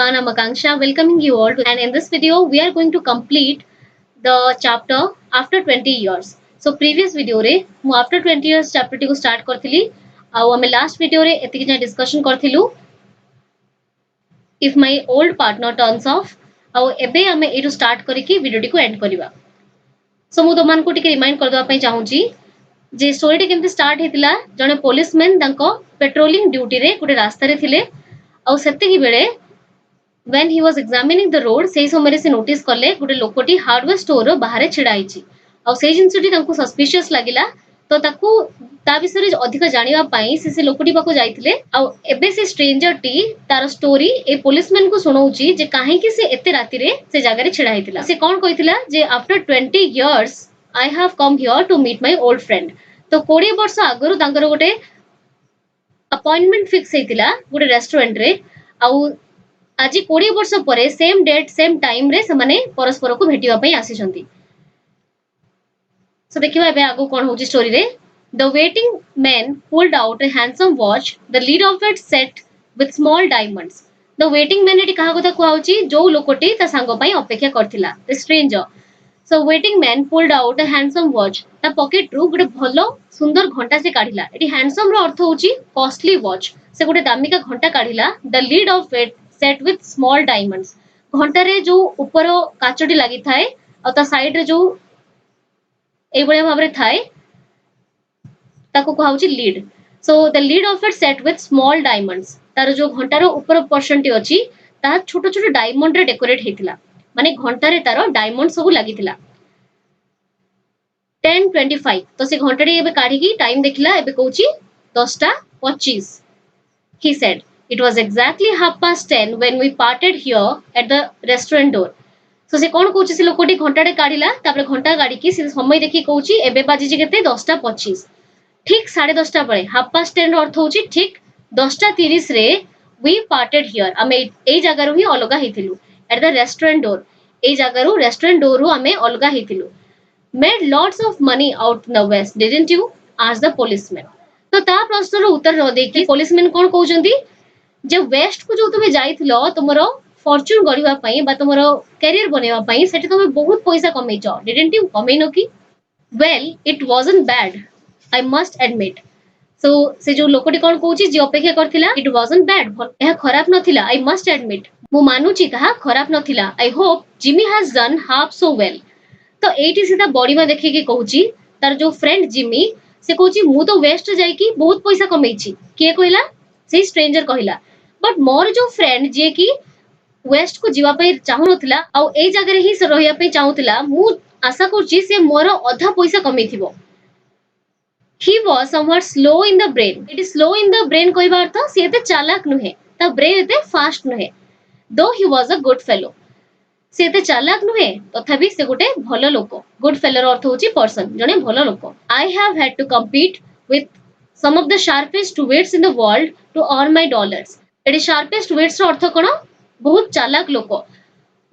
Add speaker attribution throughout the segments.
Speaker 1: everyone, I'm Akanksha welcoming you all and in this video we are going to complete the chapter after 20 years. So previous video रे मु after 20 years chapter T को start करथिली आउ हमें last video रे एतिकी जा discussion करथिलु if my old partner turns off आउ एबे हमें एटू start करिकी video टी को end करिवा. So मु तमान को टिके रिमाइंड कर दवा पई चाहूची जे स्टोरी टी केमती स्टार्ट हेतिला जने पुलिसमैन तांको पेट्रोलिंग ड्यूटी रे गुटे रास्ता रे थिले आउ सेतिकी बेले when he was examining the road सेही समय से नोटिस करले गुटे लोकटी हार्डवेयर स्टोर रो बाहर छिड़ा आइची आउ सेही जिंसटी तांको सस्पिशियस लागिला तो ताकू ता विषय रे अधिक जानिबा पई से लोकटी पाको जाइथिले आउ एबे से स्ट्रेंजर टी तार स्टोरी ए पुलिसमैन को सुनाउची जे काहे कि से एते राती रे से जगह रे छिड़ा हेतिला से कोन कहितिला जे after 20 years I have come here to meet my old friend तो 20 वर्ष आगरु तांकर गोटे अपॉइंटमेंट फिक्स हेतिला गोटे रेस्टोरेंट रे आउ आज 20 वर्ष परे सेम डेट सेम टाइम रे से माने परस्पर को भेटिवा पई आसी छंती. सो देखिबा एबे आगो कोन होची स्टोरी रे the waiting man pulled out a handsome watch the lid of it set with small diamonds the waiting man एटी कहा कथा कहउची जो लोकटी ता संग पई अपेक्षा करथिला the stranger. So waiting man pulled out a handsome watch ता पॉकेट रु गुटे भलो सुंदर घंटा से काढिला एटी हैंडसम रो अर्थ होची कॉस्टली वॉच से गुटे दामिका घंटा काढिला the lid of it set with small diamonds घंटा रे जो ऊपर काचटी लागि थाए और ता साइड रे जो ए बळे भाबरे थाए ताको कहउची lid. So the lid of it set with small diamonds तार जो घंटा रो ऊपर पोर्शन टी अछि ता छोटो छोटो डायमंड रे डेकोरेट हेतिला माने घंटा रे तारो डायमंड सब लागितिला 10:25 तो से घंटा रे एबे काढी की टाइम देखिला एबे कहउची 10:25 he said it was exactly 10:30 when we parted here at the restaurant door. So से कोन कहउची से लोकटी घंटा रे काढिला तापर घंटा गाडी की से समय देखि कहउची एबे बाजी जे केते 10:25 ठीक 10:30 बळे 10:30 रो अर्थ होची ठीक 10:30 रे we parted here हमें ए जगह रो ही अलगा हेतिलु at the restaurant door ए जगह रो रेस्टोरेंट डोर रो हमें अलगा हेतिलु made lots of money out in the west didn't you asked the policeman. तो ता प्रश्न रो उत्तर रो देखि पुलिसमैन कोन कहउचंती जे वेस्ट को जो तुमे जाइथिलो तुमरो फॉर्च्यून गढिबा पई बा तुमरो करियर बनेबा पई सेठी तुमे बहुत पैसा कमेइचो डिडंट यू कमेइनो की well it wasn't bad I must admit. So से जो लोकटी कोन कहउची जे अपेक्षा करथिला इट वाजंट बैड एहा खराब नथिला आई मस्ट एडमिट मु मानुची ताहा खराब नथिला I hope Jimmy has done half so well. तो एठी सीधा बॉडीमा देखि के कहउची तार जो फ्रेंड जिमी से कहउची मु तो वेस्ट जाई की बहुत पैसा कमेइची के कहला से स्ट्रेंजर कहला बट मोर जो फ्रेंड जे की वेस्ट को जीवा पे चाहू नथिला आ ए जगह रे ही से रहिया पे चाहूतिला मु आशा करची से मोर आधा पैसा कमेथिबो. he was somewhat slow in the brain it is slow in the brain कहबा अर्थ से एते चालाक नुहे ता ब्रेन एते फास्ट नुहे though he was a good fellow से एते चालाक नुहे तथापि से गोटे भलो लोक गुड फेलो अर्थ होची पर्सन जने भलो लोक. I have had to compete with some of the sharpest wits in the world to earn my dollars. एडी शार्पेस्ट वेट्स रो अर्थ कोन बहुत चालाक लोक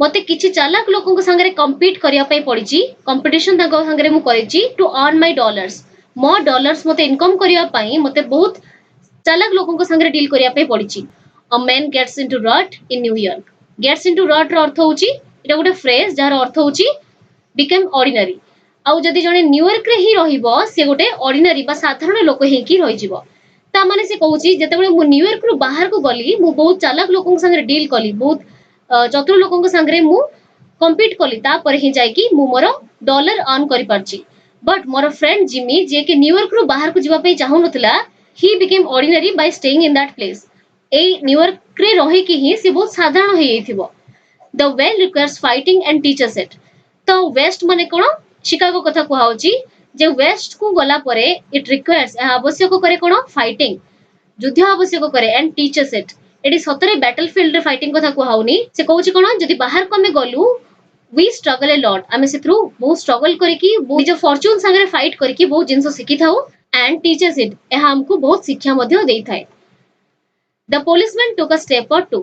Speaker 1: मते किछि चालाक लोकन संगे कम्पीट करिया पई पडिची कंपटीशन ताको संगे मु करिची टू अर्न माय डॉलर्स मो डॉलर्स मते इनकम करिया पई मते बहुत चालाक लोकन संगे डील करिया पई पडिची. अ मैन गेट्स इनटू रट इन न्यूयॉर्क गेट्स इनटू रट रो अर्थ होची एटा गोटे फ्रेज जार अर्थ होची बिकम ऑर्डिनरी आउ जदी जने न्यूयॉर्क रे ही रहिबो से गोटे ऑर्डिनरी बा साधारण लोक हे की रहि जिवो ता माने से कहउची जेतेबेले मु न्यूयॉर्क रो बाहर को गली मु बहुत चालाक लोकन संगे डील कली बहुत चतुर लोकन संगे मु कम्पीट कली ता पर ही जाय की मु मोर डॉलर अर्न करि परची बट मोर फ्रेंड जिमी जे के न्यूयॉर्क रो बाहर को जीवा पे चाहू नथला he became ordinary by staying in that place ए न्यूयॉर्क रे रही की ही से बहुत साधारण हे येथिबो. The well requires fighting and teachers it तो वेस्ट माने कोन शिकागो कथा कहउची जे वेस्ट को गला परे इट रिक्वायर्स आवश्यक करे कोन फाइटिंग युद्ध आवश्यक करे एंड टीचर्स इट एडी सतरे बैटलफील्ड रे फाइटिंग कथा कहउनी से कहउची कोन जदी बाहर को हमें गलु वी स्ट्रगल अ लॉट आमे से थ्रू बहुत स्ट्रगल करी की निज फॉर्च्यून संगे फाइट करी की बहुत जिंस सिखि थाउ एंड टीचर्स इट एहा हमको बहुत शिक्षा मध्ये देई थाए. The policeman took a step or two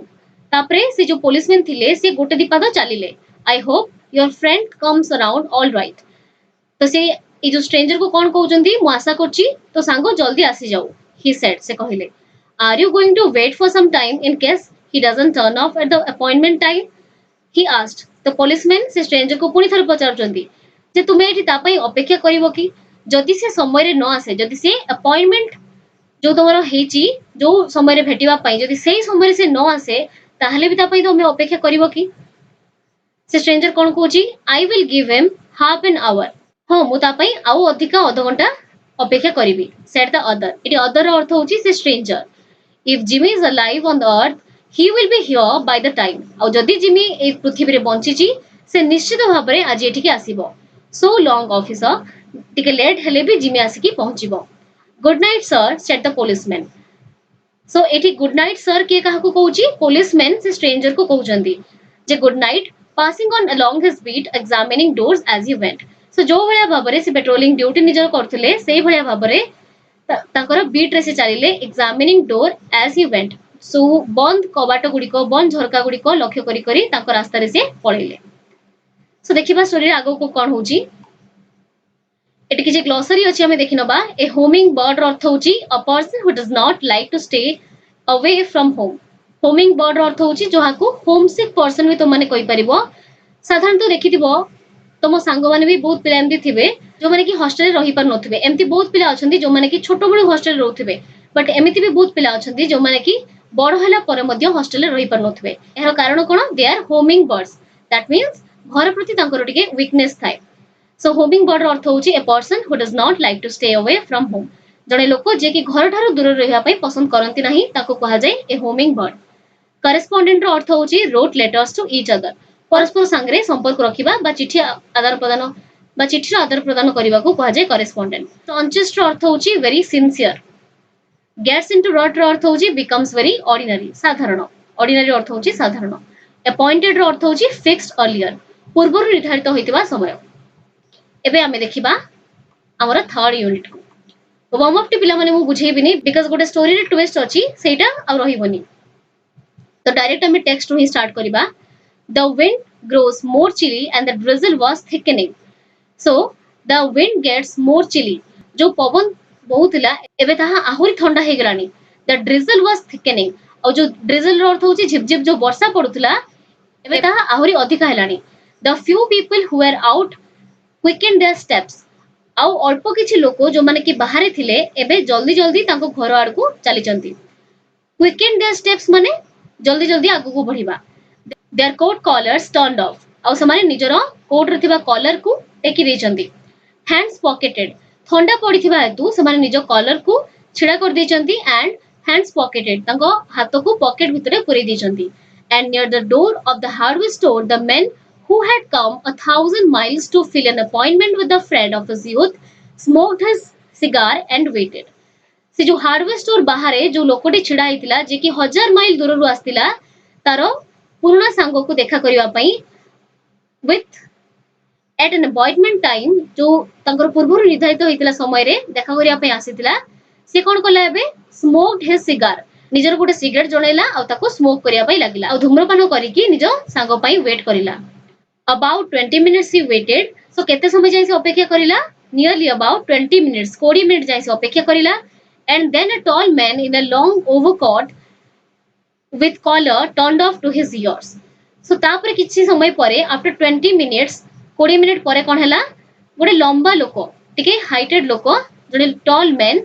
Speaker 1: तापरे से जो पुलिसमैन थिले से गोटे दिपाद चलिले. I hope your friend comes around all right तो से ए जो स्ट्रेंजर को कोन कहउचंदी मु आशा करची तो सांगो जल्दी आसी जाऊ he said से कहिले. Are you going to wait for some time in case he doesn't turn up at the appointment time, he asked. The policeman से stranger को पुणी थर पचारुचंती जे तुमे एठी ता पई अपेक्षा करिवो कि जदि से समय रे न आसे, जदि से अपॉइंटमेंट जो तुमर हेची जो समय रे भेटिबा पई जदि सेही समय रे से न आसे ताहले भी ता पई तुमे अपेक्षा करिवो कि से स्ट्रेंजर कोन कहूची I will give him half an hour हाँ मु ता पई आउ अधिका आधा घंटा अपेक्षा करिवि सेड द अदर इटी अदर अर्थ होची से stranger if Jimmy is alive on the earth he will be here by the time आ जदि जिमी ए पृथ्वी रे बंचीची से निश्चित भाव रे आज एठिके आसीबो सो लॉन्ग ऑफिसर टिके लेट हेले भी जिमी आसीकी पहुंचीबो good night sir said the policeman so एठी गुड नाइट सर के काहाकू कहूची पुलिसमैन से स्ट्रेंजर को कहउचंदी जे good night passing on along his beat examining doors as he went so जो भलिया भाबरे से पेट्रोलिंग ड्यूटी निजर करथिले सेही भलिया भाबरे तांकर बीट रे से चलिले examining door as he went so बंद कबाट गुडी को बंद झरका गुडी को लक्ष्य करी करी तांकर रास्ता रे से पळेले सो देखिबा स्टोरी आगो को कोन होची एटी कि जे ग्लोसरी अछि हमें देखिनबा ए होमिंग बर्ड अर्थ होची a person who does not like to stay away from home homing bird अर्थ होची जोहा को होमसिक पर्सन भी तो माने कहि परिबो साधारण तो देखिथिबो तमो सांग माने भी बहुत पिला एमती थिबे जो माने कि हॉस्टल रे रही पर नथिबे एमती बहुत पिला अछंती जो माने कि छोटो बड़ हॉस्टल रहउथिबे बट एमिति भी बहुत पिला अछंती जो माने कि बड़ होला पर मध्ये हॉस्टल रे रही पर नथिबे एहर कारण कोन they are homing birds that means घर प्रति तांकर टिके वीकनेस थाए सो होमिंग बर्ड अर्थ होची a person who does not like to stay away from home जणे लोक जे कि घर ठारो दूर रहिबा पई पसंद करंती नाही ताको कहा जाय ए होमिंग बर्ड करेस्पोंडेंट रो अर्थ होची wrote letters to each other परस्पर संगरे संपर्क रखिबा बा चिठी आदान प्रदान बा चिठी आदान प्रदान करबा को कहा जाय करेस्पोंडेंट तो अनचेस्ट रो अर्थ होची वेरी सिंसियर गेट्स इनटू रट रो अर्थ होची बिकम्स वेरी ऑर्डिनरी साधारण ऑर्डिनरी अर्थ होची साधारण अपॉइंटेड रो अर्थ होची फिक्स्ड अर्लियर पूर्वरु निर्धारित होइतिबा समय एबे हमें देखिबा हमर थर्ड यूनिट को वार्म अप टी पिला माने मु बुझेबिनी बिकॉज़ गोटे स्टोरी रे ट्विस्ट अछि सेटा आ रहिबोनी तो डायरेक्ट हमें टेक्स्ट रू ही स्टार्ट करिबा the wind grows more chilly and the drizzle was thickening so the wind gets more chilly जो पवन बहुतला एबे ताहा आहुरी ठंडा हे गलानी द ड्रिजल वाज थिकनिंग और जो ड्रिजल रो अर्थ होची झिप झिप जो वर्षा पडुतला एबे ताहा आहुरी अधिका हेलानी the few people who were out quicken their steps आउ अल्प किछि लोक जो माने कि बाहरे थिले एबे जल्दी जल्दी तांको घर आड़ को चली चंती क्विकन देयर स्टेप्स माने जल्दी जल्दी आगु को बढ़िबा their coat collars turned off आउ समाने निजरो कोट रे थिबा कॉलर को टेकी दे चंती हैंड्स पॉकेटेड ठंडा पड़िथिबा हेतु समाने निजो कॉलर को छिडा कर दे चंती एंड हैंड्स पॉकेटेड तांको हाथ को पॉकेट भितरे पुरै दे चंती and near the door of the hardware store the man who had come 1,000 miles to fill an appointment with a friend of his youth, smoked his cigar and waited. से जो hardware store बाहरे जो लोकटी छिड़ा हितिला जे कि 1000 mile दूर रु आस्तिला तारो पुराना सांगो को देखा करिवा पई with at an appointment time जो तांकर पूर्व निर्धारित होइतिला समय रे देखा करिवा पई आसीतिला से कोन कोला एबे smoked his cigar निजर गोटे सिगरेट जणैला आ ताको स्मोक करिया पई लागिला आ धूम्रपान करिकि निजो सांगो पई वेट करिला about 20 minutes he waited so केते समय जाय से अपेक्षा करिला nearly about 20 minutes 20 मिनिट जाय से अपेक्षा करिला and then a tall man in a long overcoat with collar turned off to his ears so तापर किछि समय परे after 20 minutes 20 मिनिट परे कोन हैला गोटे लंबा लोको टिके हाइटेड लोको जने tall man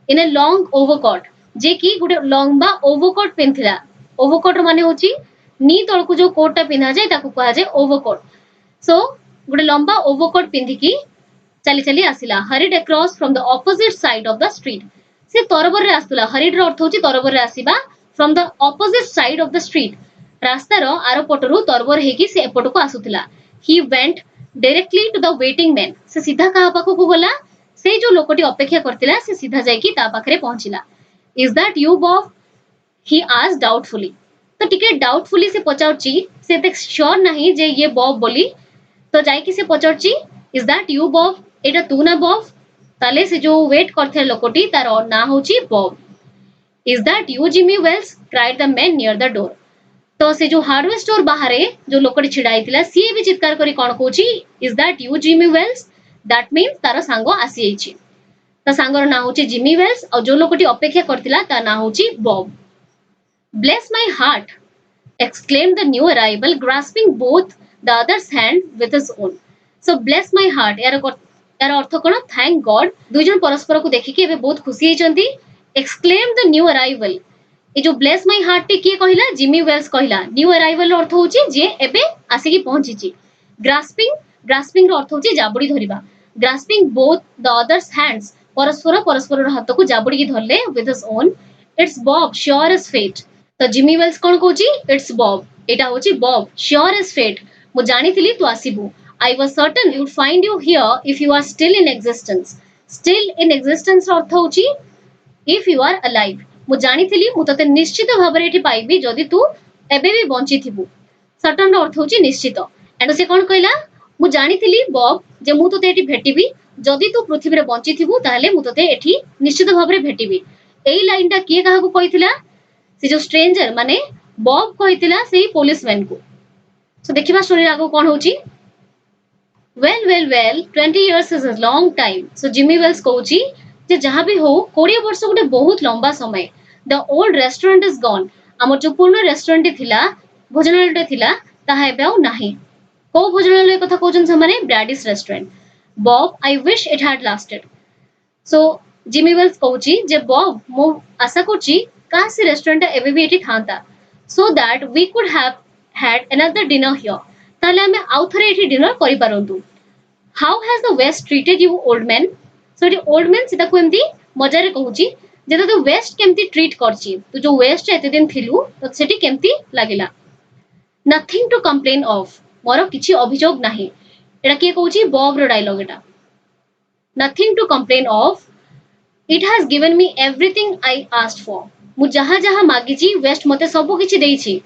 Speaker 1: in a long overcoat जे कि गोटे लंबा ओवरकोट पिनथिला ओवरकोट माने होची नी तळकु जो कोटटा पिना जाय ताकू कहा जाय ओवरकोट सो गोटे लंबा ओवरकोट पिंधी की चली चली आसिला hurried across from the opposite side of the street से तरबर रे आस्तुला हरिड रो अर्थ होची तरबर रे आसीबा from the opposite side of the street रास्ता रो आरो पटरु तरबर हेकी से एपट को आसुतिला he went directly to the waiting man से सीधा कहा पाखो को गला से जो लोकटी अपेक्षा करतिला से सीधा जाय की ता पाखरे पहुंचिला is that you Bob he asked doubtfully तो टिके डाउटफुली से पचाउची से तक श्योर नहीं जे ये बॉब बोली तो जाय की से पचाउची इज दैट यू बॉब एटा तू ना बॉब ताले से जो वेट करथे लोकटी तार ना होची Bob is that you Jimmy Wells cried the man near the door तो से जो हार्डवेयर स्टोर बाहरे जो लोकटी छिड़ाइतिला सी भी चित्कार करी कोन कहूची is that you Jimmy Wells that means तार सांगो आसी आइची ता सांगोर ना होची जिमी वेल्स और जो लोकटी अपेक्षा करतिला ता ना होची Bob bless my heart exclaimed the new arrival, grasping both the other's hand with his own. So bless my heart. यार अर्थ कौन? Thank God. दुई जन परस्पर को देखिके एबे बहुत खुशी होइचंती. Exclaimed the new arrival. ए जो ब्लेस माय हार्ट टी किए कहिला? जिमी वेल्स कहिला. न्यू अराइवल अर्थ होची जे एबे आसिकी पहुंचीची. ग्रास्पिंग रो अर्थ होची जाबुड़ी धरिबा. Grasping both the other's hands, परस्पर हाथ को जाबुड़ी की धरले with his own. It's Bob, sure as fate. तो जिमी वेल्स कौन कहूची? It's Bob. एटा होची Bob, sure as fate. मु जानिथिली तू आसीबू. I was certain you'd find you here if you are still in existence. Still in existence रो अर्थ होची if you are alive. मु जानिथिली मु तते निश्चित भाबरे एठी पाइबी जदि तू एबे भी बंची थिबू. सर्टन रो अर्थ होची निश्चित. एंड से कोन कहला? मु जानिथिली बॉब जे मु तते एठी भेटिबी जदि तू पृथ्वी रे बंची थिबू ताहले मु तते एठी निश्चित भाबरे भेटिबी. एई लाइन टा किए काहा को कहिथिला? से जो स्ट्रेंजर माने बॉब कहिथिला सेही पुलिसमैन को. सो देखिबा स्टोरी आगो कोन होची. well 20 years is a long time. So Jimmy Wells कहूची जे जहाँ भी हो 20 वर्ष गोटे बहुत लंबा समय. The old restaurant is gone. आमर जो पुराना रेस्टोरेंट थिला, भोजनालय थिला, ताहा एबे आउ नाही. को भोजनालय कथा कहउछन समाने? Brady's restaurant. Bob, I wish it had lasted. So Jimmy Wells कहूची जे बॉब मो आशा करची का से रेस्टोरेंट एबे भी एठी थांता, so that we could have had another dinner here. ताले हमें आउ थरे एठी डिनर करि पारंतु. How has the West treated you, old man? So एठी old man सीता को एमती मजारे कहूची जे तो वेस्ट केमती ट्रीट करची. तो जो वेस्ट एते दिन थिलु तो सेठी केमती लागिला. Nothing to complain of. मोर किछि अभियोग नाही. एटा के कहूची? Bob row dialogue Etah. Nothing to complain of. It has given me everything I asked for. मु जहा जहा मागिची वेस्ट मते सब किछि देइछि.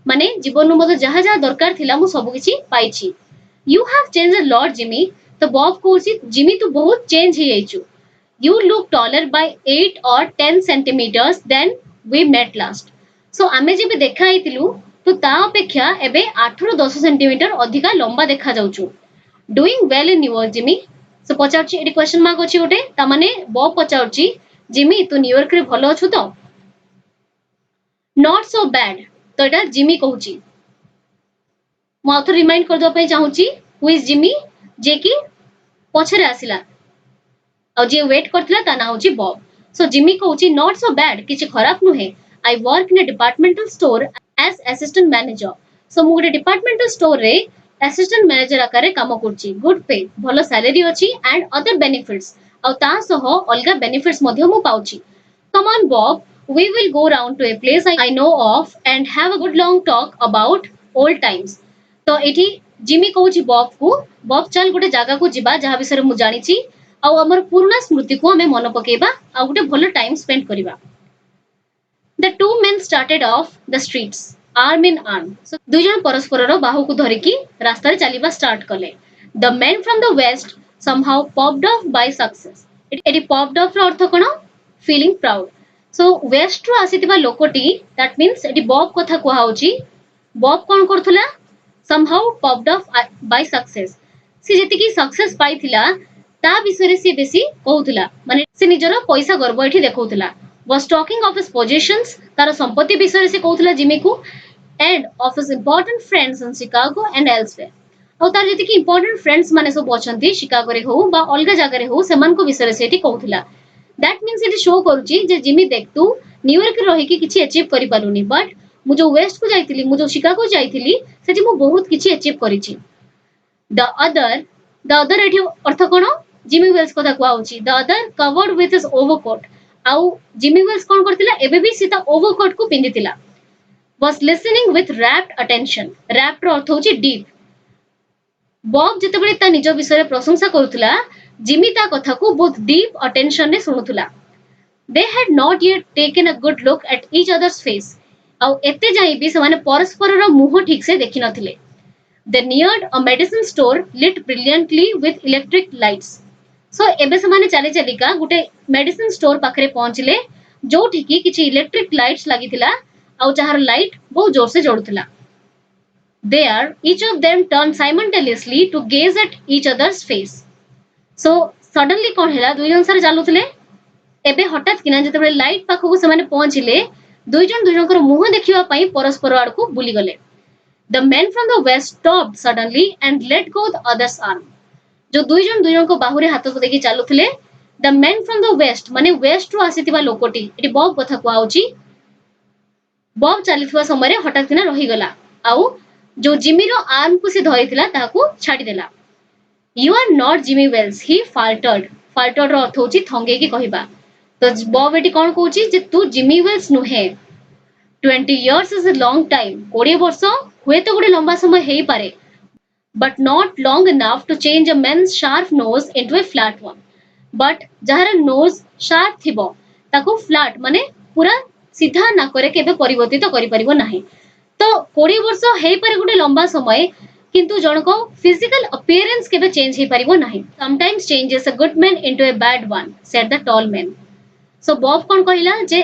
Speaker 1: माने जीवन मते जहा जहा दरकार थिला मु सब किछि पाइछि. You have changed a lot, Jimmy. तो बॉब कहूची जिमी तू बहुत चेंज हे जाइछु. You look taller by 8 or 10 centimeters than we met last. So आमे जेबे देखा आइतिलु तो ता अपेक्षा एबे 8 रो 10 सेंटीमीटर अधिका लंबा देखा जाउछु. Doing well in New York, Jimmy. So पचाउची एडी क्वेश्चन मार्क अछि ओटे. ता माने बॉब पचाउची जिमी तू न्यूयॉर्क रे भलो अछु तो? Not so bad. तो एटा जिमी कहूची. मु आउथर रिमाइंड कर दो पे चाहूची हु इज जिमी जे की पछरे आसिला और जे वेट करथिला ता ना होची बॉब. सो जिमी कहूची नॉट सो बैड, किछि खराब नुहे. I work in a departmental store as assistant manager. So मु गोटे डिपार्टमेंटल स्टोर रे असिस्टेंट मैनेजर आकारे काम करची. गुड पे, भलो सैलरी अछि एंड अदर बेनिफिट्स. और ता सह अलगा बेनिफिट्स मध्ये मु पाउची. Come on Bob, we will go round to a place I know of and have a good long talk about old times. तो एठी जिमी कहूची बॉब को, बॉब चल गोटे जागा को जिबा जहा विषय मु जानिची आ हमर पुराना स्मृति को हमें मन पकेबा आ गोटे भलो टाइम स्पेंड करिबा. The two men started off the streets arm in arm. So दुई जन परस्पर रो बाहु को धरिकी रास्ता रे चलीबा स्टार्ट कले. The men from the west somehow popped off by success. एठी popped off रो अर्थ कोन? Feeling proud. So west रो आसीतिबा लोकोटी, that means एठी बॉब कथा कोहा होची. बॉब कोन करथुला? Somehow popped off by success. से जेति की सक्सेस पाइथिला ता विषय रे से बेसी कहउथुला. माने से निजरो पैसा गर्व एठी देखउथुला. Was talking of his possessions, तार संपत्ति विषय रे से कहउथुला जिमी को, and of his important friends in Chicago and elsewhere. और तार जेति की important friends माने सब अछंती शिकागो रे हो बा अलगा जागा रे हो सेमान को विषय रे से एठी कहउथुला. That means it शो करूची जे जिमी देख तू न्यूयॉर्क रे रही के किछि अचीव करि पारुनी, बट मु जो वेस्ट को जाइतिली, मु जो शिकागो जाइतिली सेठी मु बहुत किछि अचीव करिछि. The other एठी अर्थ कोन? जिमी वेल्स कथा कोआ होची. The other covered with his overcoat. आउ जिमी वेल्स कोन करतिला? एबे भी सीता ओवरकोट को पिंदितिला. Was listening with rapt attention. Rapt रो अर्थ होची डीप. बॉब जेतेबेले ता निज विषय रे प्रशंसा करूथुला, जिमी ता कथा को बहुत डीप अटेंशन ने सुनुथुला. They had not yet taken a good look at each other's face. आउ एते जाई भी समाने परस्पर रो मुह ठीक से देखि नथिले. They neared a medicine store lit brilliantly with electric lights. So एबे समाने चली चलिका गुटे मेडिसिन स्टोर पाखरे पहुंचले जोठी की किछि इलेक्ट्रिक लाइट्स लागितिला आउ जहार लाइट बहुत जोर से जळुतिला. There each of them turned simultaneously to gaze at each other's face. So suddenly कोन हैला दुई जन सर चालुथिले. एबे हठात किना जेतेबेले लाइट पाखकु समाने पहुंचिले दुई जणकर मुह देखिबा पई परस्पर आड़कू बुली गले। The man from the west stopped suddenly and let go the other's arm. जो दुई जण को बाहुरे हाथ को देखि चालुथिले, the man from the west माने वेस्ट रु आसीथिबा लोकटी, एटी बब कथा कुआउची। बब चलीथिबा समय रे हठात किना रही गला, आउ जो जिमी रो आर्म को से धरिथिला ताहाकू छाडी देला। You are not Jimmy Wells, he faltered. Faltered रो अर्थ होची थंगे की कहिबा। तो बब एटी कोन कहूची जे तू जिमी वेल्स नुहे। 20 years is a long time। 20 वर्ष हुए तो गोटे लंबा समय हेई पारे, but not long enough to change a man's sharp nose into a flat one। but जहार nose sharp थिबो ताको flat माने पूरा सीधा नाकरे केबे परिवर्तित करि परिबो नाही। तो 20 वर्ष हेई पारे गोटे लंबा समय, किंतु जणको फिजिकल अपीयरेंस केबे चेंज हेई परिबो नाही। sometimes changes a good man into a bad one, said the tall man। so Bob कोन कहिला जे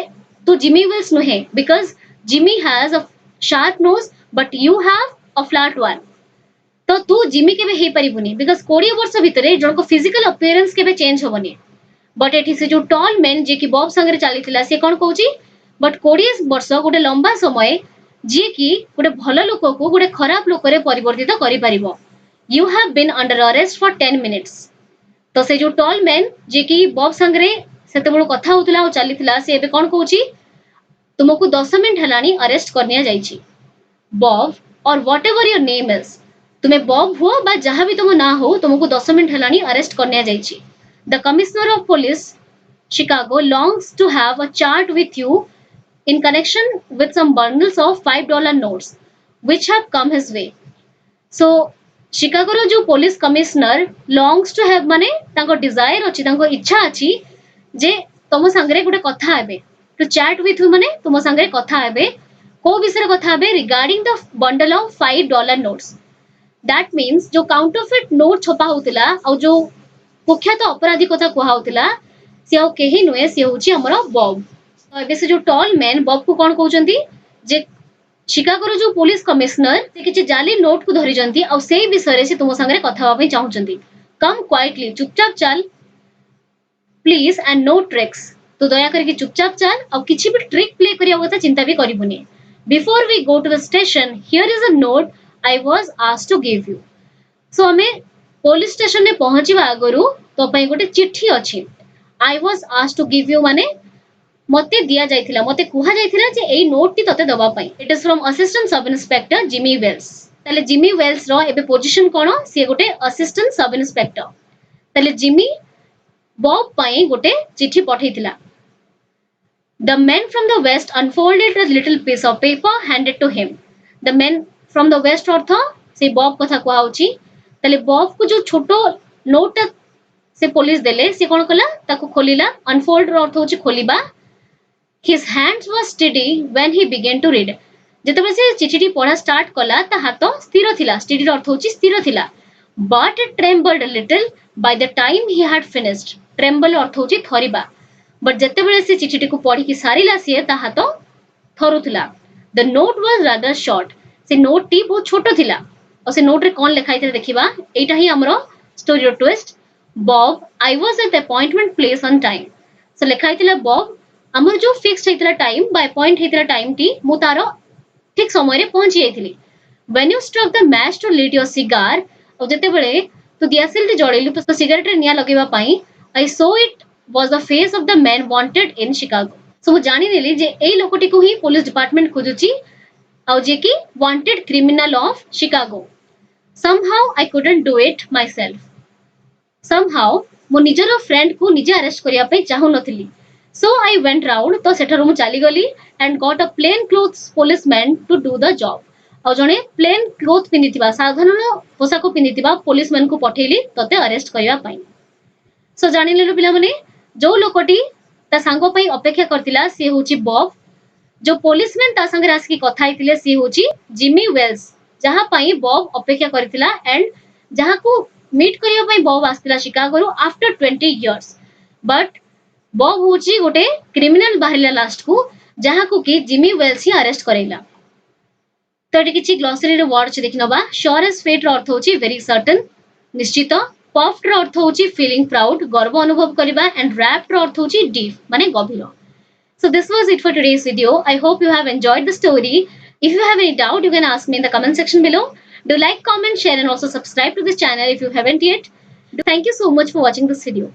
Speaker 1: तू जिमी विल्स नुहे, because Jimmy has a sharp nose but you have a flat one। तो तू Jimmy केबे हेई परिबुनी, because 20 वर्ष भितरे जणको फिजिकल अपीयरेंस केबे चेंज होबनी। बट एठी से जो टॉल मैन जे कि बॉब संगे चलीथिला से कोन कहूची, बट 20 वर्ष गोटे लंबा समय जे कि गोटे भलो लोक को गोटे खराब लोक रे परिवर्तित करि परिबो। You have been under arrest for 10 minutes. तो से जो टॉल मैन जे कि बॉब संगे सेते बळो कथा होतला और चलीथिला से एबे कोन कहूची, तुमको 10 मिनिट हलानी अरेस्ट करनिया जाईची। बॉब और व्हाटएवर योर नेम इज, तुम्हें बॉब हो बा जहां भी तुम ना हो, तुमको 10 मिनिट हलानी अरेस्ट करनिया जाईची। The commissioner of police Chicago longs to have a chat with you in connection with some bundles of $5 notes which have come his way। so Chicago रो जो police commissioner longs to have माने तांको Dzire अछि, तांको इच्छा अछि जे तुम संगे गोटे कथा हेबे। टू चैट विथ यू माने तुम संगे कथा हेबे, को विषय कथा हेबे, regarding the bundle of $5 notes. That means जो काउंटरफिट नोट छपा होतिला और जो कुख्यात अपराधी कथा कुहा होतिला, से आ केही नुए, से होची हमर बॉब। तो एबे से जो टॉल मैन बॉब को कोन कहउचंती जे शिकागो रो जो पुलिस कमिश्नर से किछि जाली नोट को धरि जंती और सेही विषय रे से तुम संगे कथा होबा पई चाहुचंती। कम क्वाइटली, चुपचाप चल प्लीज एंड नो ट्रिक्स। तो दया करके चुपचाप चल और किछि भी ट्रिक प्ले करिया कथा चिंता भी करिबुनी। Before we go to the station here is a note I was asked to give you. So हमें पुलिस स्टेशन में पहुंचीबा आगरु तो पई गोटे चिट्ठी अछि। I was asked to give you माने मते दिया जायथिला, मते कुहा जायथिला जे एई नोट टी तते दबा पई। It is from assistant sub inspector Jimmy Wells. ताले जिमी वेल्स रो एबे पोजीशन कोन, से गोटे असिस्टेंट सब इंस्पेक्टर। ताले जिमी बॉब पई गोटे चिट्ठी पठैथिला। The man from the west unfolded a little piece of paper handed to him। The man from the west अर्थ से बॉब कथा कुहा होची। ताले बॉब को जो छोटो नोट से पुलिस देले, से कोन कला ताको खोलिला। अनफोल्ड रो अर्थ होची खोलिबा। His hands were steady when he began to read। जेतेबे से चिठीटी पढ़ा स्टार्ट कला ता हाथ स्थिर थिला। स्टेडी रो अर्थ होची स्थिर थिला। But it trembled a little by the time he had finished। Tremble अर्थ होची थरिबा। बट जेतेबेले से चिठीटी को पढ़ी कि सारिला से ता हाथ थरुथिला। The note was rather short. से नोट टी बहुत छोटो थिला और से नोट रे कोन लिखाई थिला देखिबा। एटा ही हमरो story twist. Bob I was at the appointment place on time. So लिखाई थिला बॉब हमर जो फिक्स्ड हेतिला टाइम बाय पॉइंट हेतिला टाइम टी मु तारो ठीक समय रे पहुंची जाइथिली। When you struck the match to light your cigar, और जेतेबेले तू दियासिल टी जळेलु तो सिगरेट रे निया लगेबा पई, I saw it was the face of the man wanted in Chicago। so मु जानि नेली जे एई लोकटी को ही पुलिस डिपार्टमेंट खोजुची और जे कि wanted criminal of Chicago. somehow I couldn't do it myself। somehow मु निजर फ्रेंड को निजे अरेस्ट करिया पे Chahu नथिली। so I went round, तो सेठरो मु चाली गली and got a plain clothes policeman to do the job। और जने प्लेन क्लोथ पिनिथिबा, साधारण पोशाक पिनिथिबा पुलिसमैन को पठेली तते अरेस्ट करिया पई। सो जानि लेलु पिला माने जो लोकटी ता सांगो पई अपेक्षा करतिला से होची बॉब। जो पुलिसमैन ता संगे आसी कथा हितिले से होची जिमी वेल्स, जहां पई बॉब अपेक्षा करतिला एंड जहां को मीट करिया पई बॉब आस्तिला शिकागो रो आफ्टर 20 इयर्स। बट बॉब होची गोटे क्रिमिनल बाहरिला लास्ट को, जहां को कि जिमी वेल्स ही अरेस्ट करेला। तो एटी किछि ग्लोसरी रे वर्ड छ देखिनबा। श्योर एज फेट रो अर्थ होची वेरी सर्टेन, निश्चित। पफ्ड अर्थ होची फीलिंग प्राउड, गर्व अनुभव करिबा। एंड रैप्ड अर्थ होची डीप माने गभीर। So this was it for today's video. I hope you have enjoyed the story. If you have any doubt, you can ask me in the comment section below. Do like, comment, share, and also subscribe to this channel if you haven't yet. Thank you so much for watching this video.